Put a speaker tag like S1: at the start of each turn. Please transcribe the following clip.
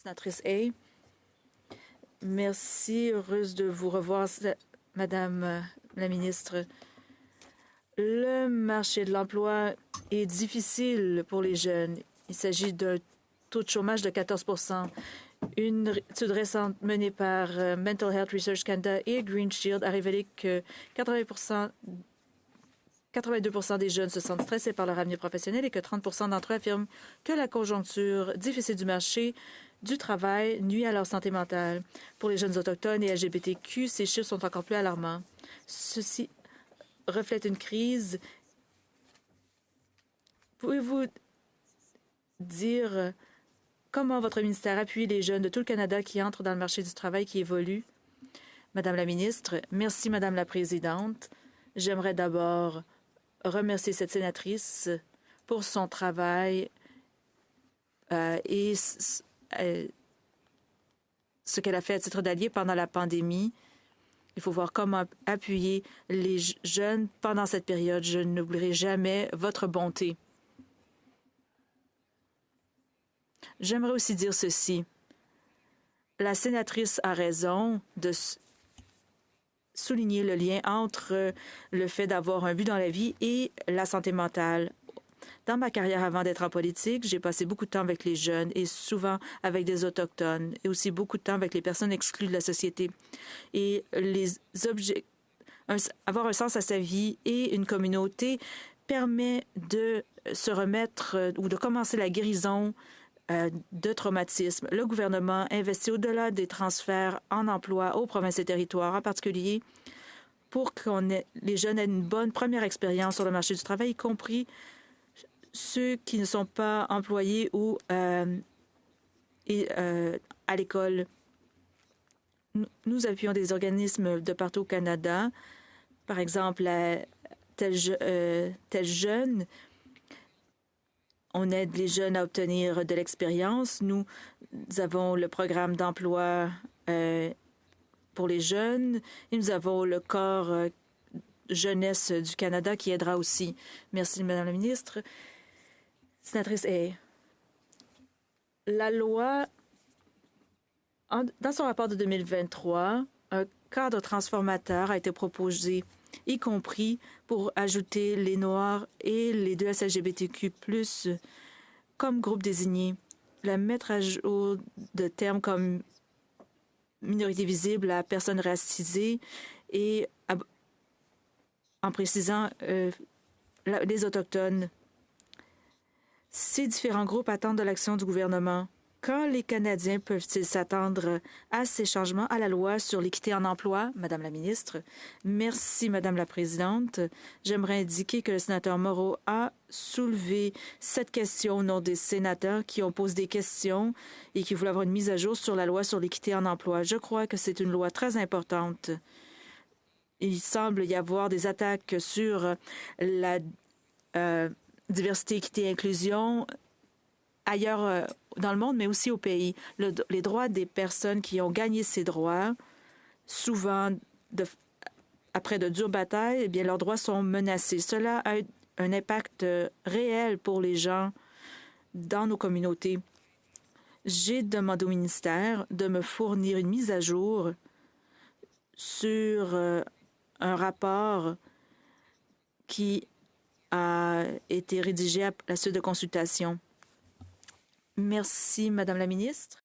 S1: Sénatrice Hay. Merci, heureuse de vous revoir, Madame la ministre. Le marché de l'emploi est difficile pour les jeunes. Il s'agit d'un taux de chômage de 14 %. Une étude récente menée par Mental Health Research Canada et Green Shield a révélé que 82 % des jeunes se sentent stressés par leur avenir professionnel et que 30 % d'entre eux affirment que la conjoncture difficile du marché du travail nuit à leur santé mentale. Pour les jeunes autochtones et LGBTQ, ces chiffres sont encore plus alarmants. Ceci reflète une crise. Pouvez-vous dire comment votre ministère appuie les jeunes de tout le Canada qui entrent dans le marché du travail qui évolue? Madame la ministre, merci, Madame la présidente. J'aimerais d'abord remercier cette sénatrice pour son travail et ce qu'elle a fait à titre d'allié pendant la pandémie. Il faut voir comment appuyer les jeunes pendant cette période. Je n'oublierai jamais votre bonté. J'aimerais aussi dire ceci. La sénatrice a raison de souligner le lien entre le fait d'avoir un but dans la vie et la santé mentale. Dans ma carrière avant d'être en politique, j'ai passé beaucoup de temps avec les jeunes et souvent avec des Autochtones et aussi beaucoup de temps avec les personnes exclues de la société. Et avoir un sens à sa vie et une communauté permet de se remettre ou de commencer la guérison de traumatisme. Le gouvernement investit au-delà des transferts en emploi aux provinces et territoires, en particulier pour que les jeunes aient une bonne première expérience sur le marché du travail, y compris ceux qui ne sont pas employés ou à l'école. Nous appuyons des organismes de partout au Canada, par exemple Tel Jeune. On aide les jeunes à obtenir de l'expérience. Nous avons le programme d'emploi pour les jeunes et nous avons le corps jeunesse du Canada qui aidera aussi. Merci, Madame la ministre. Sénatrice Hay. La loi, dans son rapport de 2023, un cadre transformateur a été proposé, y compris pour ajouter les Noirs et les 2 LGBTQ+, comme groupe désigné. La mettre à jour de termes comme minorité visible à personnes racisées et en précisant les Autochtones. Ces différents groupes attendent de l'action du gouvernement. Quand les Canadiens peuvent-ils s'attendre à ces changements à la loi sur l'équité en emploi? Madame la ministre. Merci, Madame la présidente. J'aimerais indiquer que le sénateur Moreau a soulevé cette question au nom des sénateurs qui ont posé des questions et qui voulaient avoir une mise à jour sur la loi sur l'équité en emploi. Je crois que c'est une loi très importante. Il semble y avoir des attaques sur la diversité, équité et inclusion ailleurs dans le monde, mais aussi au pays. Les droits des personnes qui ont gagné ces droits, souvent après de dures batailles, eh bien, leurs droits sont menacés. Cela a un impact réel pour les gens dans nos communautés. J'ai demandé au ministère de me fournir une mise à jour sur un rapport qui a été rédigé à la suite de consultation. Merci, Madame la ministre.